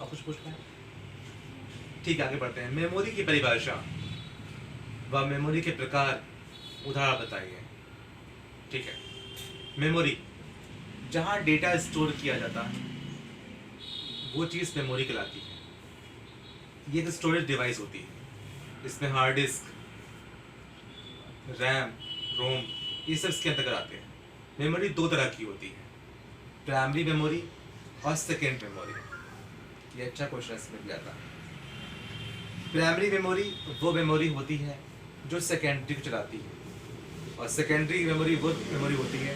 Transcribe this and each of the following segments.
आप कुछ पूछ रहे हैं? ठीक है, आगे बढ़ते हैं। मेमोरी की परिभाषा व मेमोरी के प्रकार, उदाहरण बताइए। ठीक है, मेमोरी जहाँ डेटा स्टोर किया जाता है वो चीज़ मेमोरी कहलाती है। ये एक स्टोरेज डिवाइस होती है। इसमें हार्ड डिस्क, रैम, रोम, ये सब इसके अंतर्गत आते हैं। मेमोरी दो तरह की होती है, प्राइमरी मेमोरी और सेकेंड मेमोरी। ये अच्छा क्वेश्चन इसमें भी आता है। प्राइमरी मेमोरी वो मेमोरी होती है जो सेकेंडरी को चलाती है, और सेकेंडरी मेमोरी वो मेमोरी होती है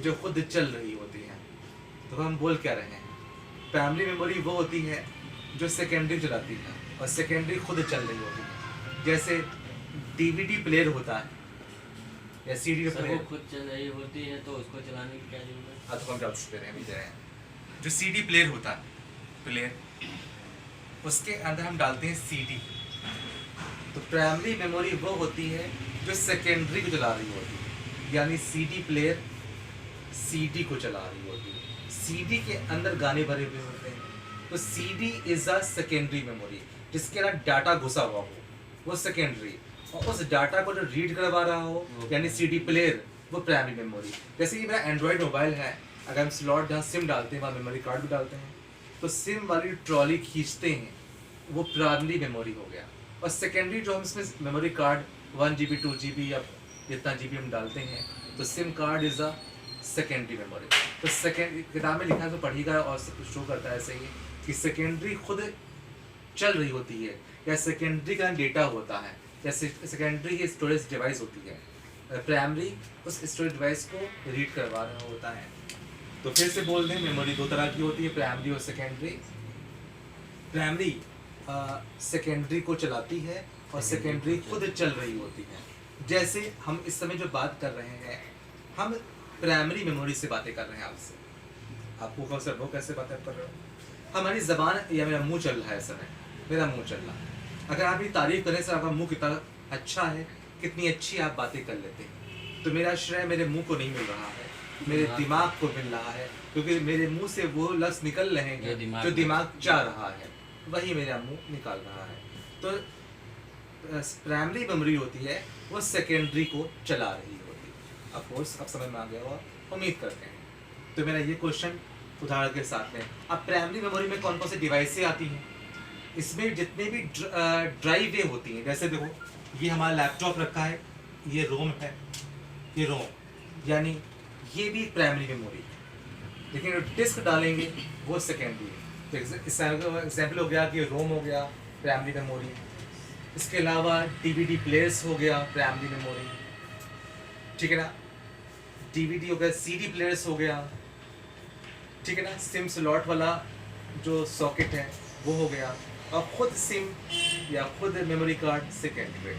जो खुद चल रही होती है। तो हम बोल क्या रहे हैं? प्राइमरी मेमोरी वो होती है जो सेकेंडरी चलाती है और सेकेंडरी खुद चल रही होती है। जैसे डीवीडी प्लेयर होता है या सीडी प्लेयर, वो खुद चल रही होती है तो उसको चलाने की क्या जरूरत है? तो हम डाउट्स दे रहे हैं, अभी दे रहे हैं। जो सीडी प्लेयर होता है, प्लेयर, उसके अंदर हम डालते हैं सीडी। तो प्राइमरी मेमोरी वो होती है जो सेकेंडरी को चला रही होती है, यानी सीडी प्लेयर सीडी को चला रही होती है। सीडी के अंदर गाने भरे हुए होते हैं, तो CD is a secondary memory. जिसके अंदर डाटा घुसा हुआ हो वो सेकेंडरी, और उस डाटा को जो रीड करवा रहा हो यानी सीडी प्लेयर, वो प्राइमरी मेमोरी। जैसे कि मेरा एंड्रॉयड मोबाइल है, अगर हम स्लॉट जहाँ सिम डालते हैं वहाँ मेमोरी कार्ड भी डालते हैं, तो सिम वाली ट्रॉली खींचते हैं, वो प्राइमरी मेमोरी हो गया। और सेकेंडरी जो हम इसमें मेमोरी कार्ड 1 GB 2 GB या जितना GB हम डालते हैं, तो SIM card is a secondary memory. तो सेकेंड किताब में लिखा है तो पढ़िएगा, और शो करता है ऐसे ही कि सेकेंडरी खुद चल रही होती है, या सेकेंडरी का डेटा होता है, या सेकेंडरी की स्टोरेज डिवाइस होती है, प्राइमरी उस स्टोरेज डिवाइस को रीड करवा रहा होता है। तो फिर से बोल दें, मेमोरी दो तरह की होती है, प्राइमरी और सेकेंडरी। प्राइमरी सेकेंडरी को चलाती है और सेकेंडरी खुद चल रही होती है। जैसे हम इस समय जो बात कर रहे हैं, हम प्राइमरी मेमोरी से बातें कर रहे हैं आपसे। आपको कौन सा वो कैसे बातें कर रहे हो? हमारी ज़बान या मेरा मुंह चल रहा है इस समय, मेरा मुंह चल रहा है। अगर आप ये तारीफ करें सर आपका मुंह कितना अच्छा है, कितनी अच्छी आप बातें कर लेते हैं, तो मेरा श्रेय मेरे मुंह को नहीं मिल रहा है, मेरे दिमाग को मिल रहा है, क्योंकि मेरे मुंह से वो लफ्ज़ निकल रहे हैं जो दिमाग चाह रहा है, वही मेरा मुंह निकाल रहा है। तो प्राइमरी मेमोरी होती है वो सेकेंडरी को चला रही होती है। ऑफ कोर्स अब समझ में आ गया होगा, उम्मीद करते हैं। तो मेरा ये क्वेश्चन उदाहरण के साथ में, अब प्राइमरी मेमोरी में कौन कौन से डिवाइसें आती हैं? इसमें जितने भी ड्राइवें होती हैं, जैसे देखो ये हमारा लैपटॉप रखा है, ये रोम है, ये रोम यानी ये भी प्राइमरी मेमोरी, लेकिन डिस्क डालेंगे वो सेकेंडरी है। तो एग्जाम्पल हो गया कि रोम हो गया प्राइमरी मेमोरी, इसके अलावा डीवीडी प्लेयर्स हो गया प्राइमरी मेमोरी, ठीक है ना, डीवीडी हो गया, सीडी प्लेयर्स हो गया, ठीक है ना, सिम स्लॉट वाला जो सॉकेट है वो हो गया, और खुद सिम या खुद मेमोरी कार्ड सेकेंडरी,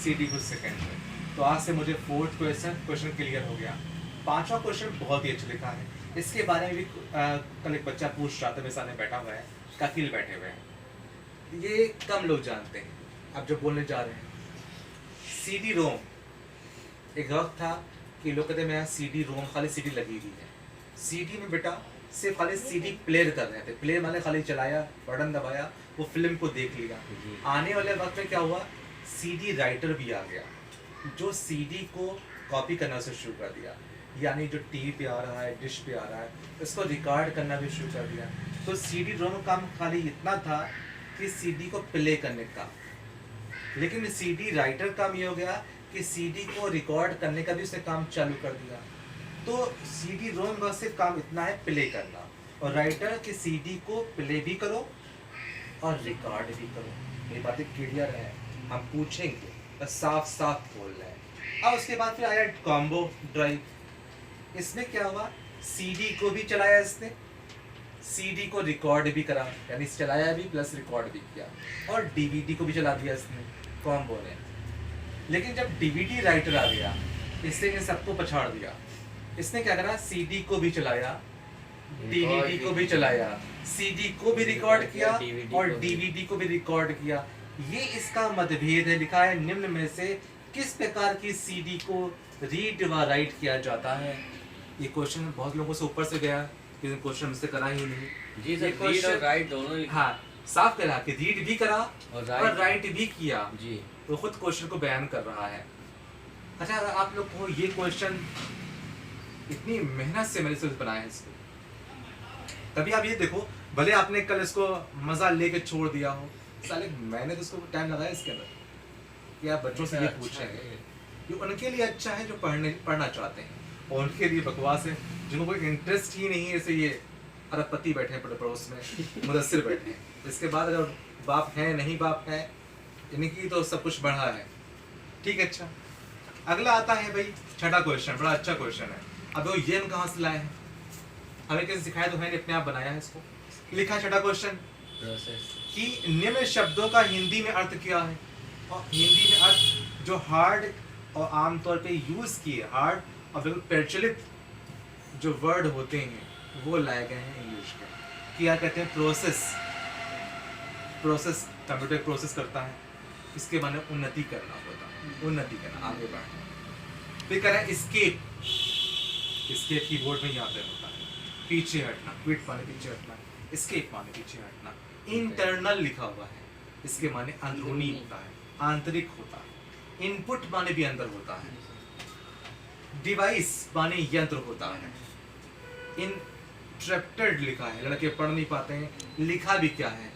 सीडी खुद सेकेंडरी। तो आज से मुझे फोर्थ क्वेश्चन क्लियर हो गया। पांचवा क्वेश्चन बहुत ही अच्छा लिखा है, इसके बारे में भी कल एक बच्चा पूछ रहा था, मेरे सामने बैठा हुआ है, काफिल बैठे हुए हैं, ये कम लोग जानते हैं। अब जो बोलने जा रहे हैं, सीडी रोम, एक वक्त था कि लोग कहते मेरा सीडी रोम खाली सीडी लगी हुई है। सीडी में बेटा सिर्फ खाली सीडी प्लेयर कर रहे थे, प्लेयर माने खाली चलाया, बटन दबाया, वो फिल्म को देख लिया। आने वाले वक्त में क्या हुआ, सीडी राइटर भी आ गया, जो सीडी को कॉपी करना से शुरू कर दिया, यानी जो टीवी पे आ रहा है, डिश पे आ रहा है, उसको रिकॉर्ड करना भी शुरू कर दिया। तो सीडी रोम का काम खाली इतना था कि सीडी को प्ले करने का, लेकिन सीडी राइटर काम ये हो गया कि सीडी को रिकॉर्ड करने का भी उसने काम चालू कर दिया। तो सीडी रोम का सिर्फ काम इतना है प्ले करना, और राइटर कि सीडी को प्ले भी करो और रिकॉर्ड भी करो। ये बातें क्लियर है, हम पूछेंगे बस साफ साफ बोल रहे हैं। अब उसके बाद फिर आया कॉम्बो ड्राइव। इसमें क्या हुआ, सीडी को भी चलाया इसने, सीडी को रिकॉर्ड भी करा, यानी चलाया भी प्लस रिकॉर्ड भी किया, और डीवीडी को भी चला दिया इसने, कॉम्बो ने। लेकिन जब डीवीडी राइटर आ गया, इसने इन सबको पछाड़ दिया। इसने क्या करा, सीडी को भी चलाया, डीवीडी को भी चलाया, सीडी को भी रिकॉर्ड किया और डीवीडी को भी रिकॉर्ड किया। ये इसका मतभेद है, लिखा है निम्न में से किस प्रकार की सीडी को रीड व राइट किया जाता है। ये क्वेश्चन बहुत लोगों से ऊपर से गया, लेकिन क्वेश्चन मुझसे करा ही नहीं। जी ये सर, रीड question- और राइट दोनों लिखा। हाँ, साफ करा कि रीड भी करा और और राइट भी किया, जी वो खुद क्वेश्चन को बयान कर रहा है। अच्छा, अगर आप लोग को ये क्वेश्चन इतनी मेहनत से मैंने सिर्फ बनाया है इसको, तभी आप ये देखो, भले आपने कल इसको मजा लेके छोड़ दिया हो, साले मैंने तो इसको टाइम लगाया इसके अंदर कि आप बच्चों से ये अच्छा पूछें है। कि उनके लिए अच्छा है जो पढ़ना चाहते हैं, और उनके लिए बकवास है जिनको कोई इंटरेस्ट ही नहीं है। ऐसे ये अरबपति बैठे हैं पड़ोस में, मुदस्सिर बैठे हैं, इसके बाद अगर बाप है नहीं बाप है, इनकी तो सब कुछ बढ़ा है। ठीक है, अच्छा अगला आता है भाई छठा क्वेश्चन, बड़ा अच्छा क्वेश्चन है। अब वो ये हम कहाँ से लाए हैं, हमें किसी सिखाया तो है नहीं, अपने आप बनाया है इसको। लिखा है छठा क्वेश्चन प्रोसेस कि निम्न शब्दों का हिंदी में अर्थ क्या है, और हिंदी में अर्थ जो हार्ड और आमतौर पे यूज किए, हार्ड और बिल्कुल प्रचलित जो वर्ड होते हैं वो लाए गए हैं इंग्लिश के। क्या कहते हैं, प्रोसेस। प्रोसेस कंप्यूटर प्रोसेस करता है, इसके माने उन्नति करना होता है, उन्नति करना, आगे बढ़ना। फिर कह रहा है स्केप, स्केप कीबोर्ड में यहाँ पे होता है, पीछे हटना, क्विट माने पीछे हटना, स्केप माने पीछे हटना। इंटरनल लिखा हुआ है, इसके माने अंदरूनी होता है, आंतरिक होता है। इनपुट माने भी अंदर होता है। डिवाइस माने यंत्र होता है। इंटरप्टेड लिखा है, लड़के पढ़ नहीं पाते हैं, लिखा भी क्या है।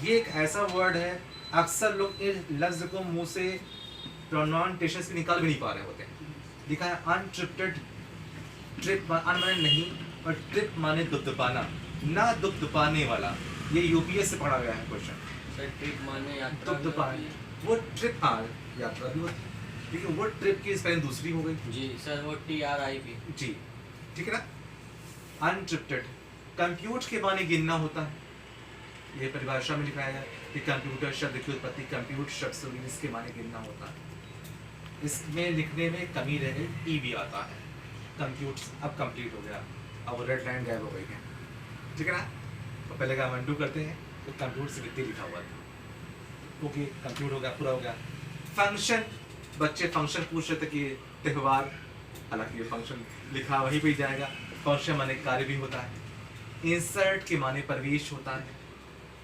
ये एक ऐसा वर्ड है, अक्सर लोग इस लफ्ज को मुंह से प्रोनाउंसिएशन से निकाल भी नहीं पा रहे होते हैं। लिखा है अनट्रिप्टेड, ट्रिप अन माने नहीं, और ट्रिप माने दुग्ध पाना, ना दुग्ध पाने वाला। ये यूपीएस से पढ़ा गया है क्वेश्चन। सर ट्रिप माने यात्रा दुग्ध पाने, वो ट्रिप, हाँ यात्रा भी होती है, लेकिन वो ट्रिप की स्पेलिंग दूसरी हो गई। जी सर, वो TRIP। जी, ठीक है ना। अनट्रिप्टेड, कंप्यूट के माने गिनना होता है। ये परिभाषा में लिखा है कि कंप्यूटर शब्द की उत्पत्ति कंप्यूट शब्द से हुई, इसके माने गिनना होता है। इसमें लिखने में कमी रह गई, ई भी आता है। कंप्यूट अब कंप्लीट हो गया, अब वो रेड लाइन गायब हो गई है, ठीक है ना। तो पहले का अनडू करते हैं, तो कंप्यूट से वित्तीय लिखा हुआ था, ओके कंप्यूट हो गया, पूरा हो गया। फंक्शन, बच्चे फंक्शन पूछ रहे थे कि त्यौहार, हालांकि ये फंक्शन लिखा वहीं पे जाएगा। फंक्शन माने कार्य भी होता है। इंसर्ट के माने प्रवेश होता है,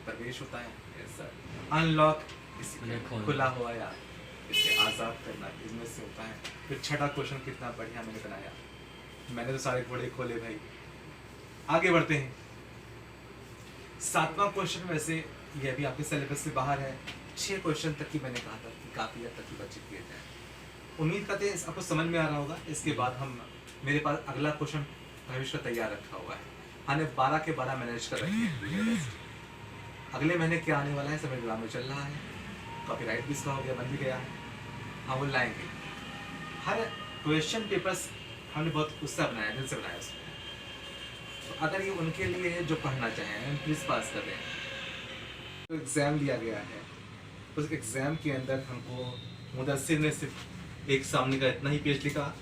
प्रवेश होता है इंसर्ट। अनलॉक, इसी खुला हुआ या इसे आजाद करना, इनमें से होता है। फिर छठा क्वेश्चन कितना बढ़िया मैंने बनाया, मैंने तो सारे घोड़े खोले भाई। आगे बढ़ते हैं, सातवां क्वेश्चन वैसे ये अभी आपके सिलेबस से बाहर है। 6 क्वेश्चन तक की मैंने कहा था कि काफी हद तक की बच्चे किए जाए। उम्मीद करते हैं आपको समझ में आ रहा होगा। इसके बाद हम, मेरे पास अगला क्वेश्चन भविष्य का तैयार रखा हुआ है, हमने 12 के 12 मैनेज कर रखे हैं। अगले महीने क्या आने वाला है समय ड्राम में चल रहा है, कॉपीराइट भी इसका हो गया, बन भी गया है, हम वो लाएंगे। हर क्वेश्चन पेपर्स हमने बहुत उत्साह बनाया, दिल से बनाया उसमें। तो अगर ये उनके लिए है जो पढ़ना चाहें, हम प्लीज पास कर दें। तो एग्ज़ाम लिया गया है, उस एग्ज़ाम के अंदर हमको मुदस्सिर ने सिर्फ एक सामने का इतना ही पेज लिखा,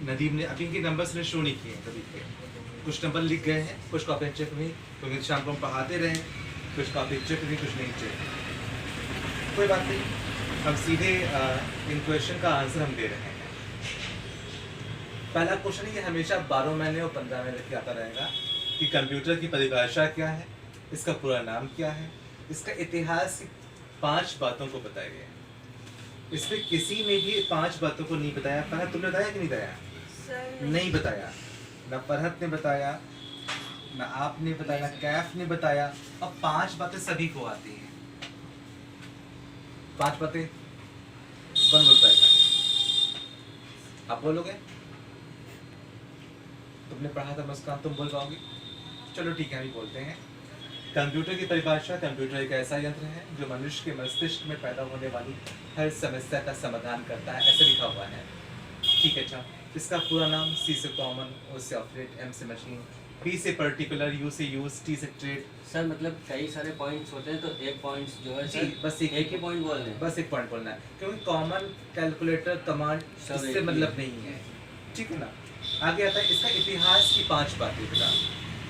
नदीम ने अभी इनके नंबर्स ने शो नहीं किए हैं कभी पे, कुछ नंबर लिख गए हैं, कुछ कॉपी चेक हुई, क्योंकि शाम को हम पढ़ाते रहे, कुछ कॉपी चेक हुई, कुछ नहीं चेक। कोई बात नहीं, हम सीधे इन क्वेश्चन का आंसर हम दे रहे हैं। पहला क्वेश्चन ये हमेशा 12 महीने और 15 महीने के आता रहेगा कि कंप्यूटर की परिभाषा क्या है, इसका पूरा नाम क्या है, इसका इतिहास 5 बातों को बताइए। इसमें किसी ने भी 5 बातों को नहीं बताया। फरहत तुमने बताया कि नहीं बताया? नहीं बताया, ना फरहत ने बताया, ना आपने बताया, ना कैफ ने बताया। अब 5 बातें सभी को आती हैं। 5 बातें कौन बोल पाएगा? आप बोलोगे? तुमने पढ़ा था मुस्कान, तुम बोल पाओगे? चलो ठीक है, अभी बोलते हैं। कंप्यूटर की परिभाषा, कंप्यूटर एक ऐसा यंत्र है जो मनुष्य के मस्तिष्क में पैदा होने वाली हर समस्या का समाधान करता है, ऐसे लिखा हुआ है, ठीक है। अच्छा, इसका पूरा नाम, सी से कॉमन, ओ से ऑपरेट, एम से मशीन, पी से पर्टिकुलर, यू से यूज, टी से ट्रेड। सर मतलब कई सारे पॉइंट्स होते हैं, तो एक पॉइंट्स जो है जी, सर, बस एक ही पॉइंट बोल रहे हैं। बस एक पॉइंट बोलना है, क्योंकि कॉमन, कैलकुलेटर, कमांड इससे मतलब नहीं है, ठीक है ना। आगे आता है इसका इतिहास की 5 बातें बता,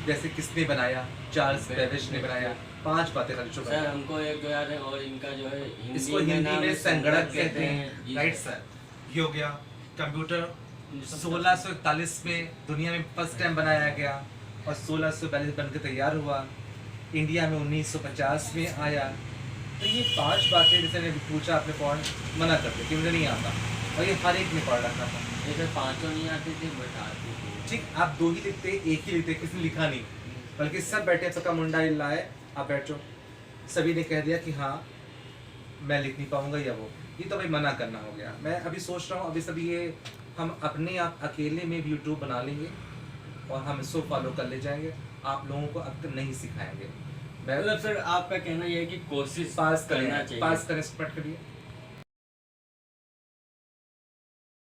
जैसे किसने बनाया, चार्ल्स बेबेज ने बनाया। 5 बातें जो सर हमको एक जो याद है, और इनका जो है इसको हिंदी में संगणक कहते हैं, जी राइट सर। ये हो गया। कंप्यूटर 1641 में दुनिया में फर्स्ट टाइम बनाया गया, और 1642 बन के तैयार हुआ, इंडिया में 1950 में आया। तो ये 5 बातें जैसे ने पूछा आपने पॉइंट मना करते कि मुझे नहीं आता, और ये हर एक ने पढ़ रखा था। जैसे पांचों नहीं आती थी बट आती थी। ठीक, आप 2 ही लिखते, एक ही लिखते, किसी ने लिखा नहीं, बल्कि सब बैठे, सबका मुंडा हिल रहा है, आप बैठो, सभी ने कह दिया कि हाँ मैं लिख नहीं पाऊंगा या वो। ये तो भाई मना करना हो गया। मैं अभी सोच रहा हूँ अभी सभी ये हम अपने आप अकेले में भी यूट्यूब बना लेंगे और हम इसको फॉलो कर ले जाएंगे, आप लोगों को अब तक नहीं सिखाएंगे। मैं मतलब सर आपका कहना यह है कि कोशिश पास करना करें, चाहिए। पास करें, स्पॉट करिए।